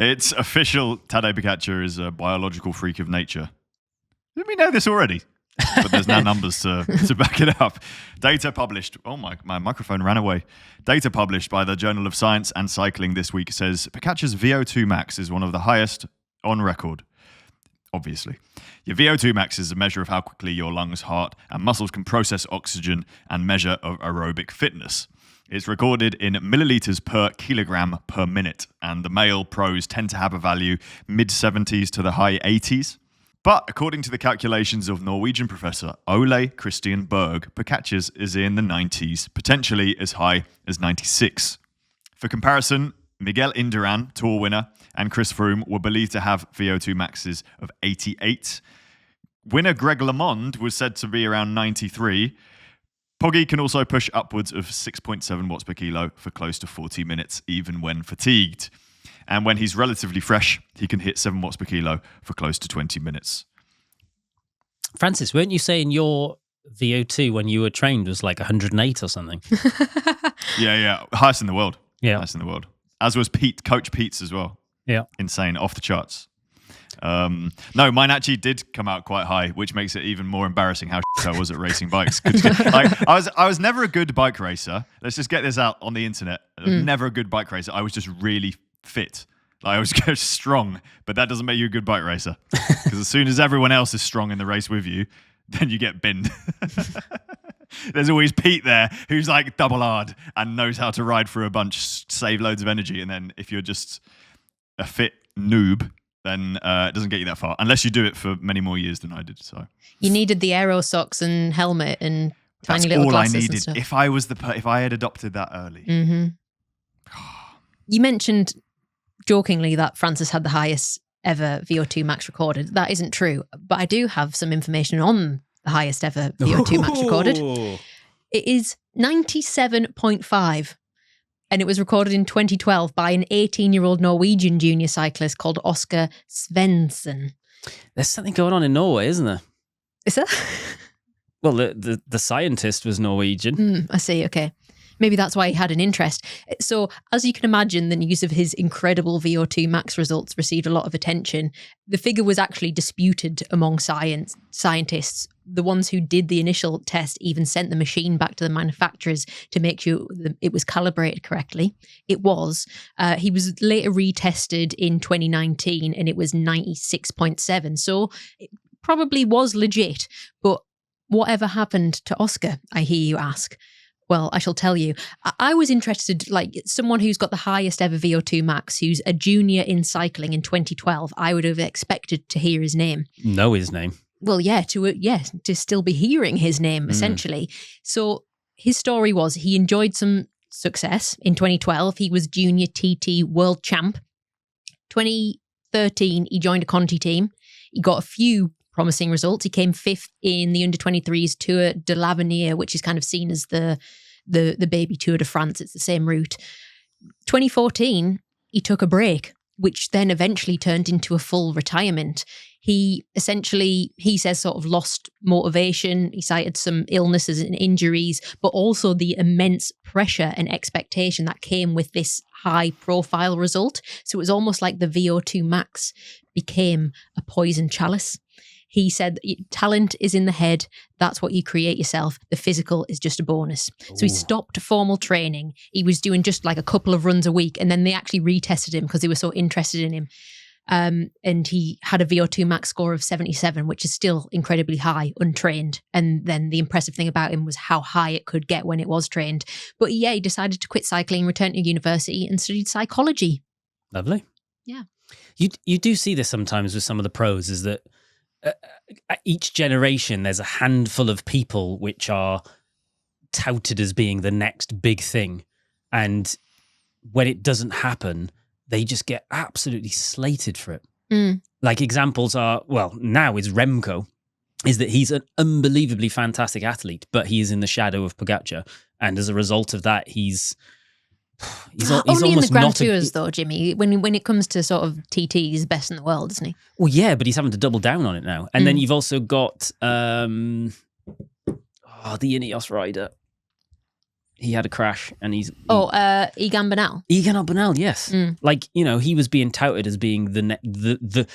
It's official. Tadej Pogačar is a biological freak of nature. Did we know this already? But there's now numbers to back it up. Data published. Oh, my microphone ran away. Data published by the Journal of Science and Cycling this week says Pogačar's VO2 max is one of the highest on record. Obviously. Your VO2 max is a measure of how quickly your lungs, heart, and muscles can process oxygen and measure of aerobic fitness. It's recorded in milliliters per kilogram per minute, and the male pros tend to have a value mid-70s to the high 80s. But according to the calculations of Norwegian professor Ole Christian Berg, Pogačar's is in the 90s, potentially as high as 96. For comparison, Miguel Indurain, Tour winner, and Chris Froome were believed to have VO2 maxes of 88. Winner Greg LeMond was said to be around 93. Poggy can also push upwards of 6.7 watts per kilo for close to 40 minutes, even when fatigued. And when he's relatively fresh, he can hit 7 watts per kilo for close to 20 minutes. Francis, weren't you saying your VO2 when you were trained was like 108 or something? Yeah. Highest in the world. Yeah. Highest in the world. As was Coach Pete's as well. Yeah. Insane, off the charts. No, mine actually did come out quite high, which makes it even more embarrassing how I was at racing bikes. I was never a good bike racer. Let's just get this out on the internet. I was never a good bike racer. I was just really fit. I was strong, but that doesn't make you a good bike racer. Because as soon as everyone else is strong in the race with you, then you get binned. There's always Pete there who's like double hard and knows how to ride for a bunch, save loads of energy. And then if you're just a fit noob, then it doesn't get you that far, unless you do it for many more years than I did. So you needed the aero socks and helmet and tiny little glasses. That's all I needed. And stuff. If I had adopted that early. Mm-hmm. You mentioned jokingly that Francis had the highest ever VO2 max recorded. That isn't true, but I do have some information on the highest ever VO2 max recorded. It is 97.5. And it was recorded in 2012 by an 18-year-old Norwegian junior cyclist called Oscar Svensson. There's something going on in Norway, isn't there? Is there? Well, the scientist was Norwegian. I see, okay. Maybe that's why he had an interest. So, as you can imagine, the news of his incredible VO2 max results received a lot of attention. The figure was actually disputed among scientists. The ones who did the initial test even sent the machine back to the manufacturers to make sure that it was calibrated correctly. It was. He was later retested in 2019 and it was 96.7. So it probably was legit. But whatever happened to Oscar, I hear you ask? Well, I shall tell you. I was interested, like someone who's got the highest ever VO2 max, who's a junior in cycling in 2012, I would have expected to hear his name. Know his name. Well, to still be hearing his name, essentially. So his story was he enjoyed some success. In 2012, he was junior TT world champ. 2013, he joined a Conti team. He got a few promising results. He came 5th in the under-23s Tour de l'Avenir, which is kind of seen as the baby Tour de France. It's the same route. 2014, he took a break, which then eventually turned into a full retirement. He essentially, he says, sort of lost motivation. He cited some illnesses and injuries, but also the immense pressure and expectation that came with this high-profile result. So it was almost like the VO2 max became a poison chalice. He said, talent is in the head. That's what you create yourself. The physical is just a bonus. Ooh. So he stopped formal training. He was doing just like a couple of runs a week. And then they actually retested him because they were so interested in him. And he had a VO2 max score of 77, which is still incredibly high, untrained. And then the impressive thing about him was how high it could get when it was trained. But yeah, he decided to quit cycling, return to university and studied psychology. Lovely. Yeah. You do see this sometimes with some of the pros, is that each generation there's a handful of people which are touted as being the next big thing, and when it doesn't happen they just get absolutely slated for it. Like examples are, well, now is Remco, is that he's an unbelievably fantastic athlete, but he is in the shadow of Pogačar, and as a result of that he's only in the Grand not Tours, though, Jimmy. When it comes to sort of TT, he's best in the world, isn't he? Well, yeah, but he's having to double down on it now. And then you've also got the Ineos rider. he had a crash and Egan Bernal. Egan Bernal, yes. Like, he was being touted as being the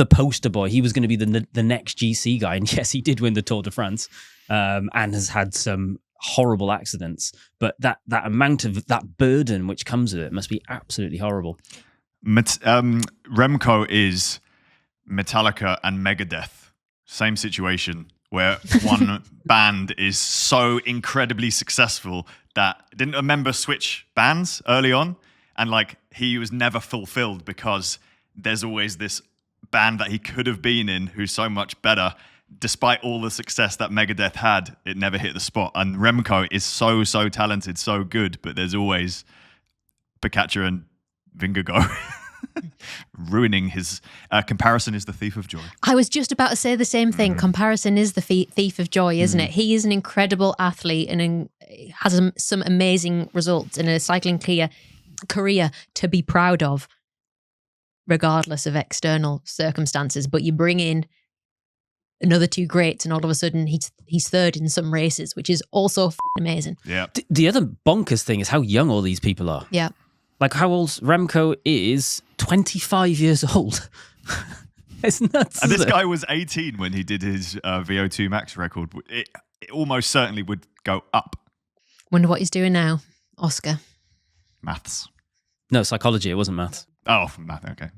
poster boy. He was going to be the next GC guy. And yes, he did win the Tour de France and has had some horrible accidents. But that amount of that burden which comes with it must be absolutely horrible. Remco is Metallica and Megadeth. Same situation where one band is so incredibly successful that didn't a member switch bands early on, and like he was never fulfilled because there's always this band that he could have been in who's so much better. Despite all the success that Megadeth had, it never hit the spot. And Remco is so talented, so good, but there's always Pogačar and Vingegaard ruining his comparison is the thief of joy. I was just about to say the same thing. Comparison is the thief of joy, isn't it? He is an incredible athlete and has some amazing results in a cycling career to be proud of, regardless of external circumstances. But you bring in another two greats and all of a sudden he's third in some races, which is also amazing. Yeah. The other bonkers thing is how young all these people are. Yeah. Like how old Remco is 25 years old. It's nuts. And this guy was 18 when he did his VO2 max record. It almost certainly would go up. Wonder what he's doing now, Oscar. Maths. No, psychology. It wasn't maths. Oh, math. Okay.